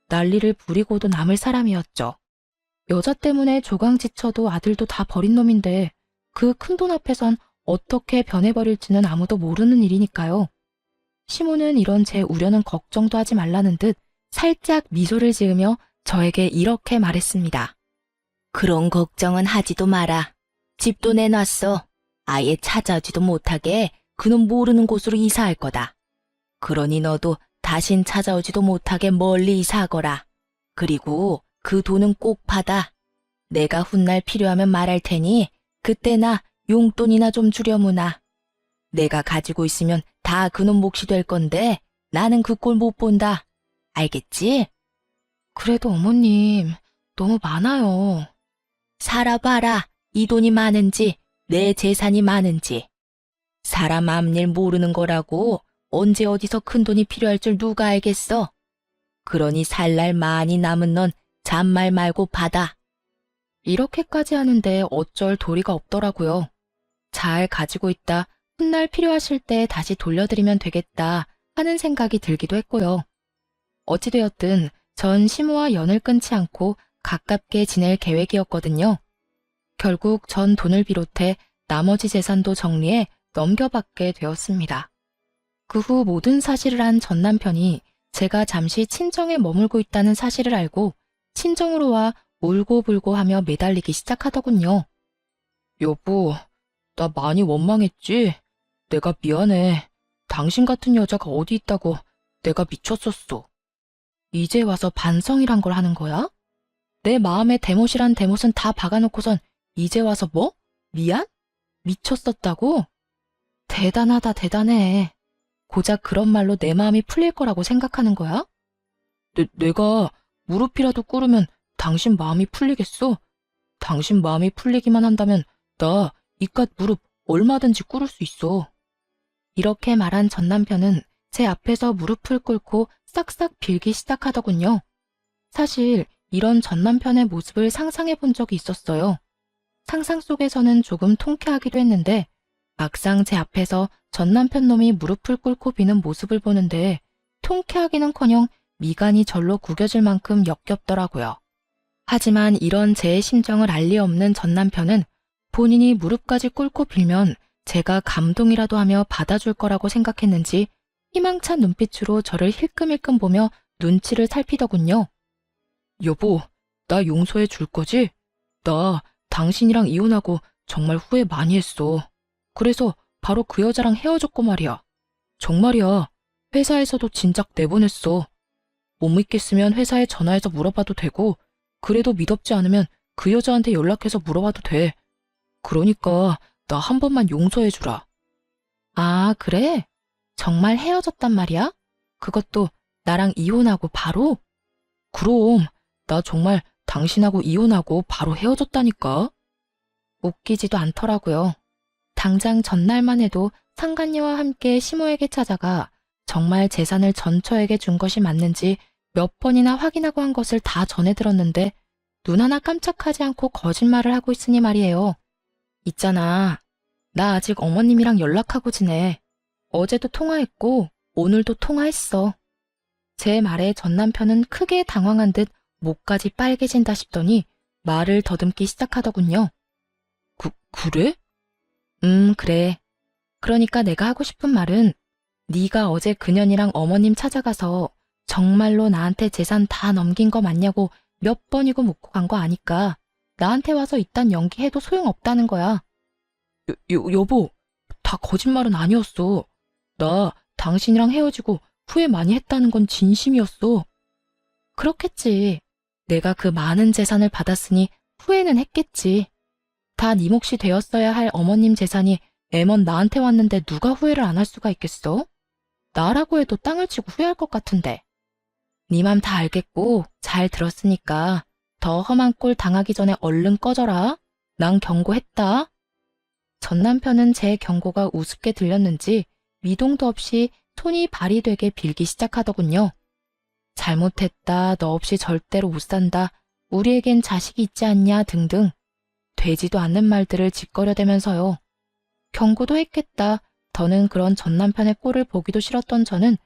난리를 부리고도 남을 사람이었죠. 여자 때문에 조강지쳐도 아들도 다 버린 놈인데 그 큰 돈 앞에선 어떻게 변해버릴지는 아무도 모르는 일이니까요. 시모는 이런 제 우려는 걱정도 하지 말라는 듯 살짝 미소를 지으며 저에게 이렇게 말했습니다. 그런 걱정은 하지도 마라. 집도 내놨어. 아예 찾아오지도 못하게 그놈 모르는 곳으로 이사할 거다. 그러니 너도 다신 찾아오지도 못하게 멀리 이사하거라. 그리고 그 돈은 꼭 받아. 내가 훗날 필요하면 말할 테니 그때 나 용돈이나 좀 주려무나. 내가 가지고 있으면 다 그놈 몫이 될 건데 나는 그 꼴 못 본다. 알겠지? 그래도 어머님, 너무 많아요. 살아봐라. 이 돈이 많은지 내 재산이 많은지. 사람 앞일 모르는 거라고 언제 어디서 큰 돈이 필요할 줄 누가 알겠어. 그러니 살 날 많이 남은 넌 잔말 말고 받아. 이렇게까지 하는데 어쩔 도리가 없더라고요. 잘 가지고 있다 훗날 필요하실 때 다시 돌려드리면 되겠다 하는 생각이 들기도 했고요. 어찌되었든 전 시모와 연을 끊지 않고 가깝게 지낼 계획이었거든요. 결국 전 돈을 비롯해 나머지 재산도 정리해 넘겨받게 되었습니다. 그 후 모든 사실을 한 전 남편이 제가 잠시 친정에 머물고 있다는 사실을 알고 친정으로 와 울고불고 하며 매달리기 시작하더군요. 여보, 나 많이 원망했지? 내가 미안해. 당신 같은 여자가 어디 있다고 내가 미쳤었어. 이제 와서 반성이란 걸 하는 거야? 내 마음에 대못이란 대못은 다 박아놓고선 이제 와서 뭐? 미안? 미쳤었다고? 대단하다, 대단해. 고작 그런 말로 내 마음이 풀릴 거라고 생각하는 거야? 내가 무릎이라도 꿇으면 당신 마음이 풀리겠어? 당신 마음이 풀리기만 한다면 나 이깟 무릎 얼마든지 꿇을 수 있어. 이렇게 말한 전 남편은 제 앞에서 무릎을 꿇고 싹싹 빌기 시작하더군요. 사실 이런 전 남편의 모습을 상상해 본 적이 있었어요. 상상 속에서는 조금 통쾌하기도 했는데 막상 제 앞에서 전 남편 놈이 무릎을 꿇고 비는 모습을 보는데 통쾌하기는커녕 미간이 절로 구겨질 만큼 역겹더라고요. 하지만 이런 제 심정을 알 리 없는 전 남편은 본인이 무릎까지 꿇고 빌면 제가 감동이라도 하며 받아줄 거라고 생각했는지 희망찬 눈빛으로 저를 힐끔힐끔 보며 눈치를 살피더군요. 여보, 나 용서해 줄 거지? 나 당신이랑 이혼하고 정말 후회 많이 했어. 그래서 바로 그 여자랑 헤어졌고 말이야. 정말이야. 회사에서도 진작 내보냈어. 못 믿겠으면 회사에 전화해서 물어봐도 되고 그래도 믿었지 않으면 그 여자한테 연락해서 물어봐도 돼. 그러니까 나 한 번만 용서해주라. 아, 그래? 정말 헤어졌단 말이야? 그것도 나랑 이혼하고 바로? 그럼 나 정말 당신하고 이혼하고 바로 헤어졌다니까. 웃기지도 않더라고요. 당장 전날만 해도 상간녀와 함께 시모에게 찾아가 정말 재산을 전처에게 준 것이 맞는지 몇 번이나 확인하고 한 것을 다 전해 들었는데 눈 하나 깜짝하지 않고 거짓말을 하고 있으니 말이에요. 있잖아. 나 아직 어머님이랑 연락하고 지내. 어제도 통화했고 오늘도 통화했어. 제 말에 전 남편은 크게 당황한 듯 목까지 빨개진다 싶더니 말을 더듬기 시작하더군요. 그래? 그래. 그러니까 내가 하고 싶은 말은 네가 어제 그년이랑 어머님 찾아가서 정말로 나한테 재산 다 넘긴 거 맞냐고 몇 번이고 묻고 간 거 아니까 나한테 와서 이딴 연기해도 소용없다는 거야. 여보, 다 거짓말은 아니었어. 나 당신이랑 헤어지고 후회 많이 했다는 건 진심이었어. 그렇겠지. 내가 그 많은 재산을 받았으니 후회는 했겠지. 다 네 몫이 되었어야 할 어머님 재산이 애먼 나한테 왔는데 누가 후회를 안 할 수가 있겠어? 나라고 해도 땅을 치고 후회할 것 같은데. 네 맘 다 알겠고 잘 들었으니까 더 험한 꼴 당하기 전에 얼른 꺼져라. 난 경고했다. 전 남편은 제 경고가 우습게 들렸는지 미동도 없이 손이 발휘되게 빌기 시작하더군요. 잘못했다, 너 없이 절대로 못 산다, 우리에겐 자식이 있지 않냐 등등 되지도 않는 말들을 짓거려대면서요. 경고도 했겠다. 더는 그런 전 남편의 꼴을 보기도 싫었던 저는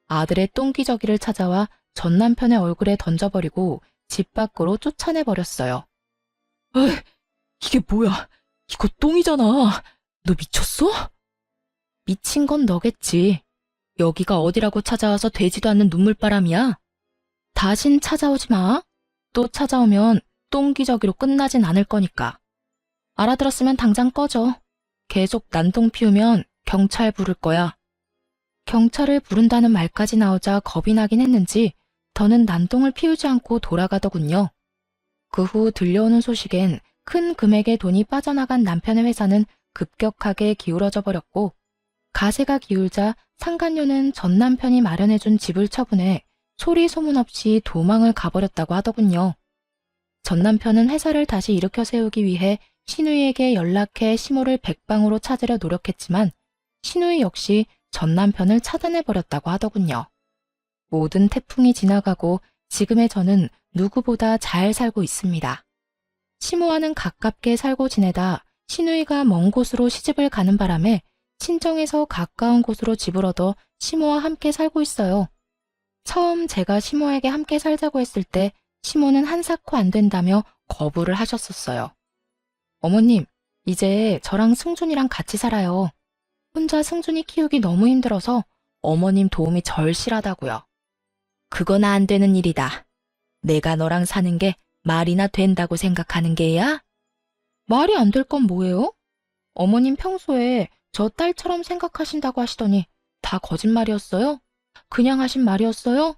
아들의 똥기저귀를 찾아와 전 남편의 얼굴에 던져버리고 집 밖으로 쫓아내버렸어요. 에이, 이게 뭐야? 이거 똥이잖아. 너 미쳤어? 미친 건 너겠지. 여기가 어디라고 찾아와서 되지도 않는 눈물바람이야. 다신 찾아오지 마. 또 찾아오면 똥기저귀로 끝나진 않을 거니까. 알아들었으면 당장 꺼져. 계속 난동 피우면 경찰 부를 거야. 경찰을 부른다는 말까지 나오자 겁이 나긴 했는지 더는 난동을 피우지 않고 돌아가더군요. 그 후 들려오는 소식엔 큰 금액의 돈이 빠져나간 남편의 회사는 급격하게 기울어져 버렸고, 가세가 기울자 상간녀는 전 남편이 마련해준 집을 처분해 소리 소문 없이 도망을 가버렸다고 하더군요. 전 남편은 회사를 다시 일으켜 세우기 위해 신우이에게 연락해 시모를 백방으로 찾으려 노력했지만 신우이 역시 전 남편을 차단해버렸다고 하더군요. 모든 태풍이 지나가고 지금의 저는 누구보다 잘 살고 있습니다. 시모와는 가깝게 살고 지내다 신우이가 먼 곳으로 시집을 가는 바람에 친정에서 가까운 곳으로 집을 얻어 시모와 함께 살고 있어요. 처음 제가 시모에게 함께 살자고 했을 때 시모는 한사코 안 된다며 거부를 하셨었어요. 어머님, 이제 저랑 승준이랑 같이 살아요. 혼자 승준이 키우기 너무 힘들어서 어머님 도움이 절실하다고요. 그건 안 되는 일이다. 내가 너랑 사는 게 말이나 된다고 생각하는 게야? 말이 안 될 건 뭐예요? 어머님 평소에 저 딸처럼 생각하신다고 하시더니 다 거짓말이었어요? 그냥 하신 말이었어요?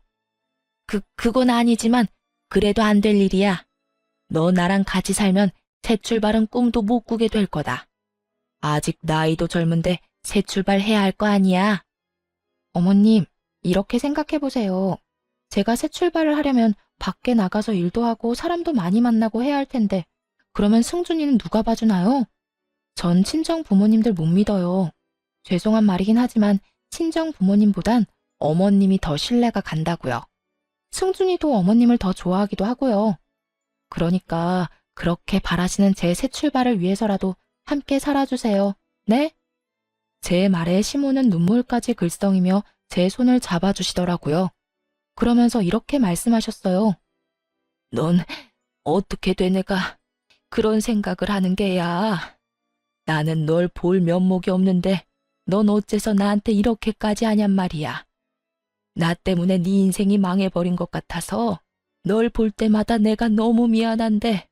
그건 아니지만 그래도 안 될 일이야. 너 나랑 같이 살면 새 출발은 꿈도 못 꾸게 될 거다. 아직 나이도 젊은데 새 출발해야 할 거 아니야. 어머님, 이렇게 생각해보세요. 제가 새 출발을 하려면 밖에 나가서 일도 하고 사람도 많이 만나고 해야 할 텐데 그러면 승준이는 누가 봐주나요? 전 친정 부모님들 못 믿어요. 죄송한 말이긴 하지만 친정 부모님보단 어머님이 더 신뢰가 간다고요. 승준이도 어머님을 더 좋아하기도 하고요. 그러니까 그렇게 바라시는 제 새 출발을 위해서라도 함께 살아주세요. 네? 제 말에 시모는 눈물까지 글썽이며 제 손을 잡아주시더라고요. 그러면서 이렇게 말씀하셨어요. 넌 어떻게 돼 내가 그런 생각을 하는 게야. 나는 널 볼 면목이 없는데 넌 어째서 나한테 이렇게까지 하냔 말이야. 나 때문에 네 인생이 망해버린 것 같아서 널 볼 때마다 내가 너무 미안한데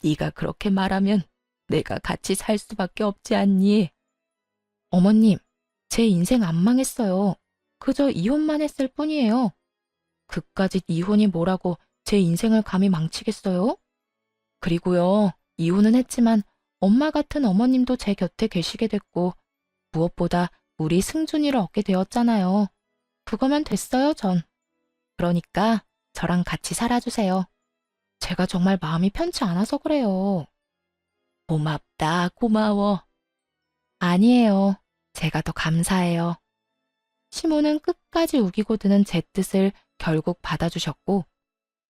네가 그렇게 말하면 내가 같이 살 수밖에 없지 않니? 어머님, 제 인생 안 망했어요. 그저 이혼만 했을 뿐이에요. 그까짓 이혼이 뭐라고 제 인생을 감히 망치겠어요? 그리고요, 이혼은 했지만 엄마 같은 어머님도 제 곁에 계시게 됐고 무엇보다 우리 승준이를 얻게 되었잖아요. 그거면 됐어요, 전. 그러니까 저랑 같이 살아주세요. 제가 정말 마음이 편치 않아서 그래요. 고맙다, 고마워. 아니에요. 제가 더 감사해요. 시모는 끝까지 우기고 드는 제 뜻을 결국 받아주셨고,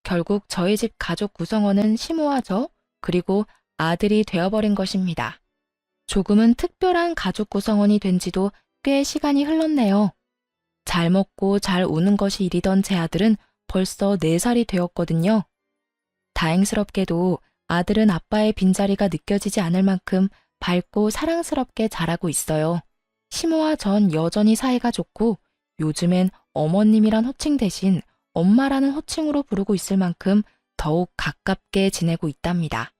결국 저희 집 가족 구성원은 시모와 저, 그리고 아들이 되어버린 것입니다. 조금은 특별한 가족 구성원이 된 지도 꽤 시간이 흘렀네요. 잘 먹고 잘 우는 것이 일이던 제 아들은 벌써 4살이 되었거든요. 다행스럽게도 아들은 아빠의 빈자리가 느껴지지 않을 만큼 밝고 사랑스럽게 자라고 있어요. 시모와 전 여전히 사이가 좋고 요즘엔 어머님이란 호칭 대신 엄마라는 호칭으로 부르고 있을 만큼 더욱 가깝게 지내고 있답니다.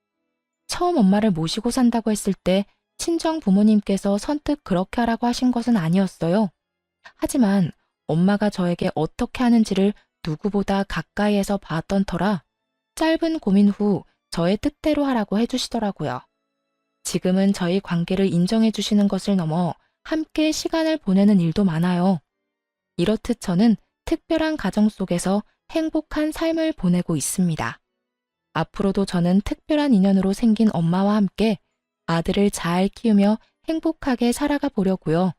처음 엄마를 모시고 산다고 했을 때 친정 부모님께서 선뜻 그렇게 하라고 하신 것은 아니었어요. 하지만 엄마가 저에게 어떻게 하는지를 누구보다 가까이에서 봤던 터라 짧은 고민 후 저의 뜻대로 하라고 해주시더라고요. 지금은 저희 관계를 인정해 주시는 것을 넘어 함께 시간을 보내는 일도 많아요. 이렇듯 저는 특별한 가정 속에서 행복한 삶을 보내고 있습니다. 앞으로도 저는 특별한 인연으로 생긴 엄마와 함께 아들을 잘 키우며 행복하게 살아가 보려고요.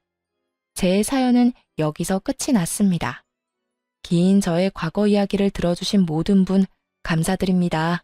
제 사연은 여기서 끝이 났습니다. 긴 저의 과거 이야기를 들어주신 모든 분 감사드립니다.